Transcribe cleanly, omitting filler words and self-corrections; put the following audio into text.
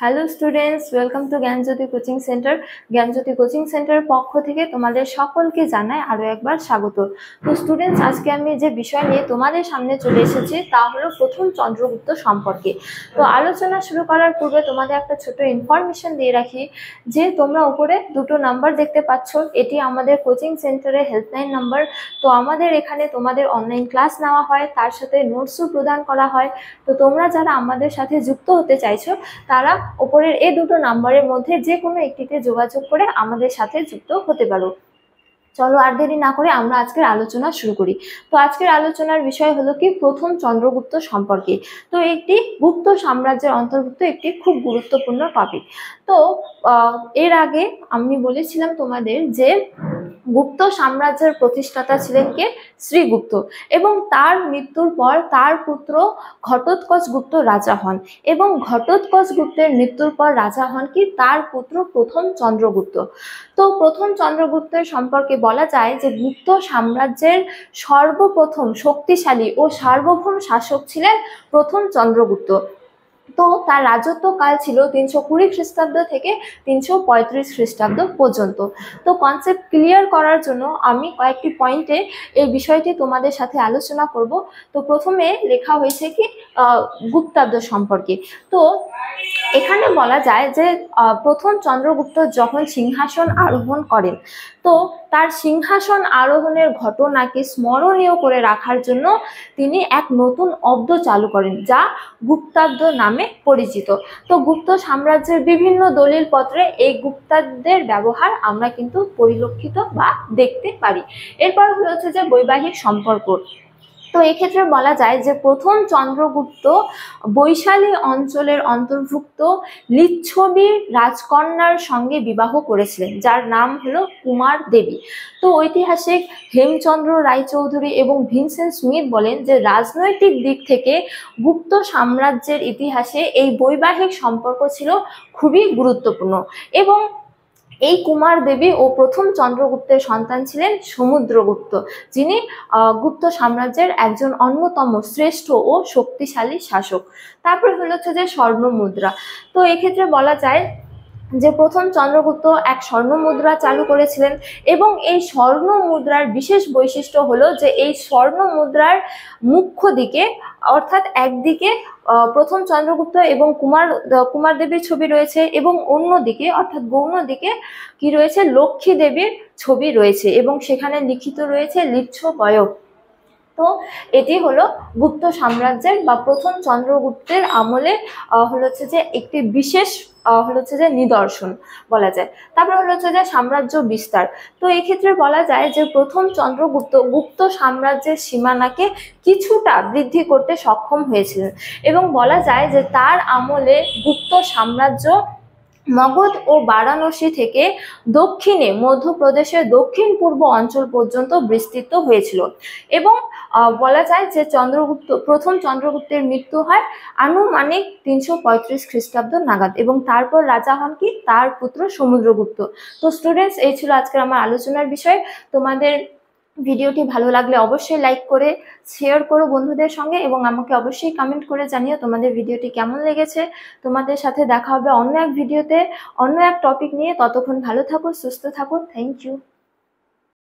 Hello students, welcome to Gyanjyoti coaching centre. Gyanjyoti coaching সেন্টারের পক্ষ থেকে তোমাদের সকলকে জানাই আরও একবার স্বাগত। তো স্টুডেন্টস, আজকে আমি যে বিষয় নিয়ে তোমাদের সামনে চলে এসেছি তা হলো প্রথম চন্দ্রগুপ্ত সম্পর্কে। তো আলোচনা শুরু করার পূর্বে তোমাদের একটা ছোট ইনফরমেশন দিয়ে রাখি যে তোমরা উপরে দুটো নাম্বার দেখতে পাচ্ছ, এটি আমাদের কোচিং সেন্টারের হেল্পলাইন নাম্বার। তো আমাদের এখানে তোমাদের অনলাইন ক্লাস নেওয়া হয়, তার সাথে নোটসও প্রদান করা হয়। তো তোমরা যারা আমাদের সাথে যুক্ত হতে চাইছো তারা উপরের এই দুটো নাম্বারের মধ্যে যে কোনো একটিতে যোগাযোগ করে আমাদের সাথে যুক্ত হতে পারো। চলো আর দেরি না করে আমরা আজকের আলোচনা শুরু করি। তো আজকের আলোচনার বিষয় হলো কি প্রথম চন্দ্রগুপ্ত সম্পর্কে। তো একটি গুপ্ত সাম্রাজ্যের অন্তর্ভুক্ত একটি খুব গুরুত্বপূর্ণ টপিক। তো এর আগে আমি বলেছিলাম তোমাদের যে গুপ্ত সাম্রাজ্যের প্রতিষ্ঠাতা ছিলেন কে? শ্রীগুপ্ত। এবং তার মৃত্যুর পর তার পুত্র ঘটোৎকচ গুপ্ত রাজা হন, এবং ঘটোৎকচ গুপ্তের মৃত্যুর পর রাজা হন কি তার পুত্র প্রথম চন্দ্রগুপ্ত। তো প্রথম চন্দ্রগুপ্তের সম্পর্কে বলা যায় যে গুপ্ত সাম্রাজ্যের সর্বপ্রথম শক্তিশালী ও সার্বভৌম শাসক ছিলেন প্রথম চন্দ্রগুপ্ত। তো তার রাজত্বকাল ছিল 320 খ্রিস্টাব্দ থেকে 335 খ্রিস্টাব্দ পর্যন্ত। তো কনসেপ্ট ক্লিয়ার করার জন্য আমি কয়েকটি পয়েন্টে এই বিষয়টি তোমাদের সাথে আলোচনা করব। তো প্রথমে লেখা হয়েছে কি গুপ্তাব্দ সম্পর্কে। তো এখানে বলা যায় যে প্রথম চন্দ্রগুপ্ত যখন সিংহাসন আরোহণ করেন, তো তার সিংহাসন আরোহণের ঘটনাকে স্মরণীয় করে রাখার জন্য তিনি এক নতুন অব্দ চালু করেন যা গুপ্তাব্দ নামে পরিচিত। তো গুপ্ত সাম্রাজ্যের বিভিন্ন দলিল পত্রে এই গুপ্তাব্দের ব্যবহার আমরা কিন্তু পরিলক্ষিত বা দেখতে পারি। এরপর হচ্ছে যে বৈবাহিক সম্পর্ক। তো এক্ষেত্রে বলা যায় যে প্রথম চন্দ্রগুপ্ত বৈশালী অঞ্চলের অন্তর্ভুক্ত লিচ্ছবি রাজকন্যার সঙ্গে বিবাহ করেছিলেন, যার নাম হলো কুমার দেবী। তো ঐতিহাসিক হেমচন্দ্র রায়চৌধুরী এবং ভিনসেন্ট স্মিথ বলেন যে রাজনৈতিক দিক থেকে গুপ্ত সাম্রাজ্যের ইতিহাসে এই বৈবাহিক সম্পর্ক ছিল খুবই গুরুত্বপূর্ণ। এবং এই কুমার দেবী ও প্রথম চন্দ্রগুপ্তের সন্তান ছিলেন সমুদ্রগুপ্ত, যিনি গুপ্ত সাম্রাজ্যের একজন অন্যতম শ্রেষ্ঠ ও শক্তিশালী শাসক। তারপরে হচ্ছে যে স্বর্ণ মুদ্রা। তো এক্ষেত্রে বলা যায় যে প্রথম চন্দ্রগুপ্ত এক স্বর্ণ মুদ্রা চালু করেছিলেন, এবং এই স্বর্ণ মুদ্রার বিশেষ বৈশিষ্ট্য হলো যে এই স্বর্ণ মুদ্রার মুখ্য দিকে, অর্থাৎ একদিকে প্রথম চন্দ্রগুপ্ত এবং কুমার দেবীর ছবি রয়েছে, এবং অন্যদিকে অর্থাৎ গৌণ দিকে কি রয়েছে? লক্ষ্মী দেবীর ছবি রয়েছে, এবং সেখানে লিখিত রয়েছে লিচ্ছ বয়ব। তো এটি হলো গুপ্ত সাম্রাজ্যের বা প্রথম চন্দ্রগুপ্তের আমলে হচ্ছে যে একটি বিশেষ হচ্ছে যে নিদর্শন বলা যায়। তারপর হচ্ছে যে সাম্রাজ্য বিস্তার। তো এক্ষেত্রে বলা যায় যে প্রথম চন্দ্রগুপ্ত গুপ্ত সাম্রাজ্যের সীমানাকে কিছুটা বৃদ্ধি করতে সক্ষম হয়েছিলেন, এবং বলা যায় যে তার আমলে গুপ্ত সাম্রাজ্য মগধ ও বারাণসী থেকে দক্ষিণে মধ্যপ্রদেশের দক্ষিণ পূর্ব অঞ্চল পর্যন্ত বিস্তৃত হয়েছিল। এবং বলা যায় যে প্রথম চন্দ্রগুপ্তের মৃত্যু হয় আনুমানিক 335 খ্রিস্টাব্দ নাগাদ, এবং তারপর রাজা হন কি তার পুত্র সমুদ্রগুপ্ত। তো স্টুডেন্টস, এই ছিল আজকের আমার আলোচনার বিষয়। তোমাদের ভিডিওটি ভালো লাগলে অবশ্যই লাইক করে শেয়ার করো বন্ধুদের সঙ্গে, এবং আমাকে অবশ্যই কমেন্ট করে জানিও তোমাদের ভিডিওটি কেমন লেগেছে। তোমাদের সাথে দেখা হবে অন্য এক ভিডিওতে অন্য এক টপিক নিয়ে। ততক্ষণ ভালো থাকো, সুস্থ থাকো। Thank you.